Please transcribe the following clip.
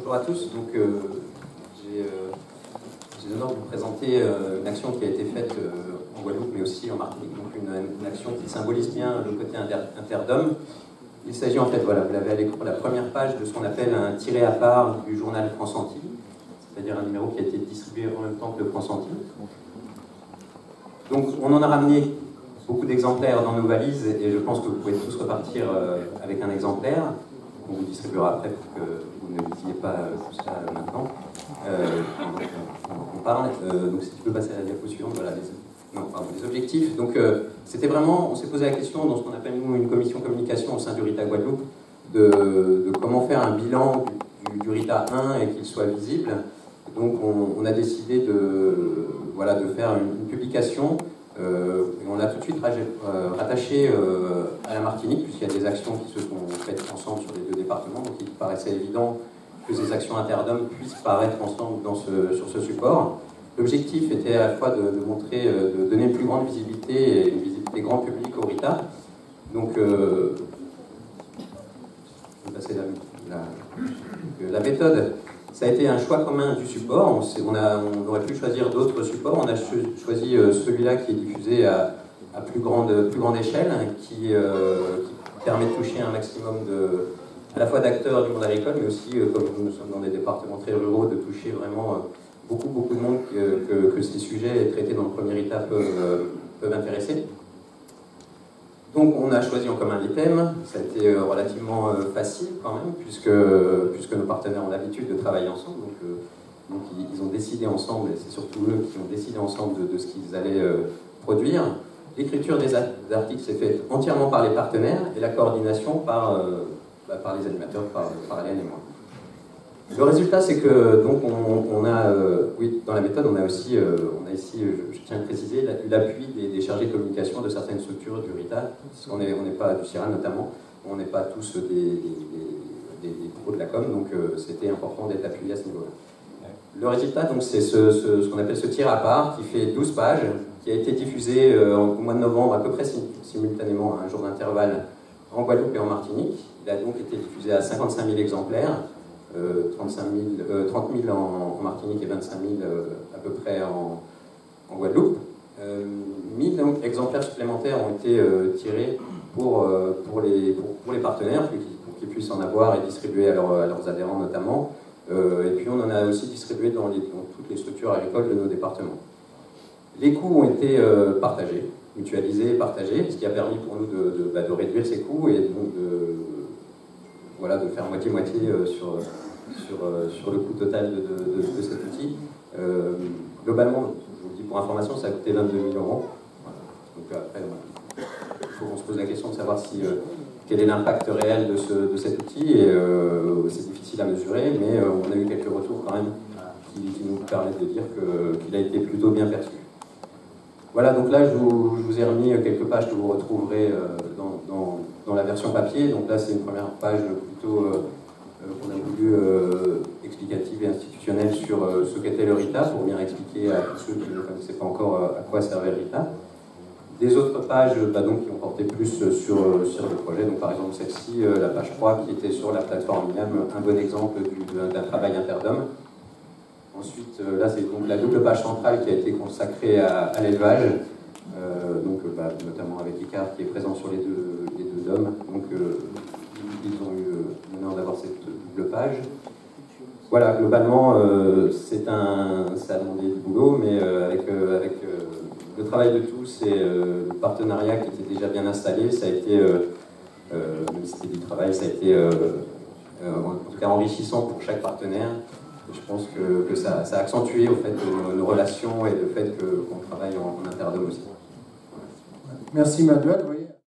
Bonjour à tous. Donc, j'ai l'honneur de vous présenter une action qui a été faite en Guadeloupe, mais aussi en Martinique. Donc, une action qui symbolise bien le côté interdom. Il s'agit en fait, voilà, vous l'avez à l'écran, la première page de ce qu'on appelle un tiré à part du journal France Antilles, c'est-à-dire un numéro qui a été distribué en même temps que le France Antilles. Donc, on en a ramené beaucoup d'exemplaires dans nos valises et je pense que vous pouvez tous repartir avec un exemplaire qu'on vous distribuera après pour que vous ne lisiez pas tout ça maintenant. On parle, donc si tu peux passer à la diapo suivante, voilà, les objectifs. Donc c'était vraiment, on s'est posé la question dans ce qu'on appelle nous une commission communication au sein du RITA Guadeloupe de comment faire un bilan du RITA 1 et qu'il soit visible. Donc on a décidé de faire une publication. Et on a tout de suite rattaché à la Martinique, puisqu'il y a des actions qui se sont faites ensemble sur les deux départements, donc il paraissait évident que ces actions interdom puissent paraître ensemble sur ce support. L'objectif était à la fois de montrer, de donner une plus grande visibilité et une visibilité grand public au RITA. Donc, je vais passer la méthode. Ça a été un choix commun du support. On aurait pu choisir d'autres supports. On a choisi celui-là qui est diffusé à plus grande échelle, qui permet de toucher un maximum à la fois d'acteurs du monde agricole, mais aussi, comme nous sommes dans des départements très ruraux, de toucher vraiment beaucoup de monde que ces sujets traités dans le premier RITA peuvent intéresser. Donc on a choisi en commun les thèmes, ça a été relativement facile quand même, puisque nos partenaires ont l'habitude de travailler ensemble, donc ils ont décidé ensemble, et c'est surtout eux qui ont décidé ensemble de ce qu'ils allaient produire. L'écriture des articles s'est faite entièrement par les partenaires, et la coordination par les animateurs, par Hélène et moi. Le résultat, c'est que donc dans la méthode, on a ici, je tiens à préciser, l'appui des chargés de communication de certaines structures du RITA, parce qu'on n'est pas du CIRAN notamment, on n'est pas tous des pros de la com, donc c'était important d'être appuyé à ce niveau-là. Le résultat, donc, c'est ce qu'on appelle ce tir à part, qui fait 12 pages, qui a été diffusé au mois de novembre, à peu près simultanément, à un jour d'intervalle, en Guadeloupe et en Martinique. Il a donc été diffusé à 55 000 exemplaires. 30 000 en Martinique et 25 000 à peu près en Guadeloupe. 1000 exemplaires supplémentaires ont été tirés pour les partenaires, pour qu'ils puissent en avoir et distribuer à leurs adhérents notamment. Et puis on en a aussi distribué dans toutes les structures agricoles de nos départements. Les coûts ont été partagés, mutualisés, partagés, ce qui a permis pour nous de réduire ces coûts et donc de faire moitié-moitié sur le coût total de cet outil. Globalement, je vous le dis pour information, ça a coûté 22 000 €. Voilà. Donc après, il faut qu'on se pose la question de savoir quel est l'impact réel de cet outil. Et c'est difficile à mesurer, mais on a eu quelques retours quand même qui nous permettent de dire qu'il a été plutôt bien perçu. Voilà, donc là, je vous ai remis quelques pages que vous retrouverez dans la version papier. Donc là, c'est une première page plutôt qu'on a voulu explicative et institutionnelle sur ce qu'était le RITA, pour bien expliquer à tous ceux qui ne connaissaient pas encore à quoi servait le RITA. Des autres pages qui ont porté plus sur le projet, donc par exemple celle-ci, la page 3, qui était sur la plateforme IAM, un bon exemple d'un travail interdom. Ensuite, là, c'est donc la double page centrale qui a été consacrée à l'élevage, notamment avec Icare qui est présent sur les deux DOM. Donc, ils ont eu l'honneur d'avoir cette double page. Voilà, globalement, ça a demandé du boulot, mais avec le travail de tous et le partenariat qui était déjà bien installé, ça a été, même si c'était du travail, ça a été en tout cas enrichissant pour chaque partenaire. Je pense que ça a accentué au fait nos relations et le fait qu'on travaille en interdom aussi. Merci Manuel.